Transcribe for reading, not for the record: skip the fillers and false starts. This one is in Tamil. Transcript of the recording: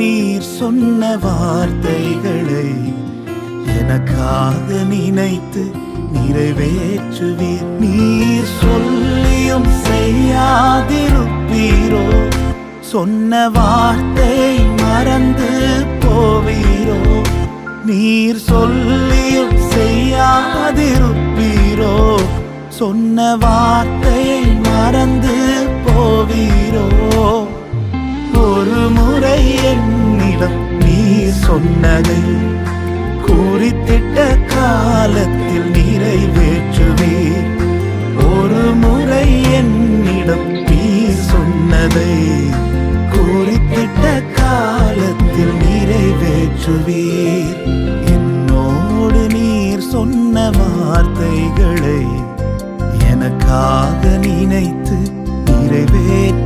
நீர் சொன்ன வார்த்தைகளை எனக்காக நினைத்து நிறைவேற்றுவீர். நீர் சொல்லியும் செய்யாதிருப்பீரோ? சொன்ன வார்த்தை மறந்து போவீரோ? நீர் சொல்லியும் செய்யாதிருப்பீரோ? சொன்ன வார்த்தை மறந்து போவீரோ? ஒரு முறை என்னிடம் நீர் சொன்னதை குறித்திட்ட காலத்தில் நிறைவேற்றுவீர். ஒரு முறை என்னிடம் நீர் சொன்னதை குறித்திட்ட காலத்தில் நிறைவேற்றுவீர். என்னோடு நீர் சொன்ன வார்த்தைகளை எனக்காக நினைத்து நிறைவேற்ற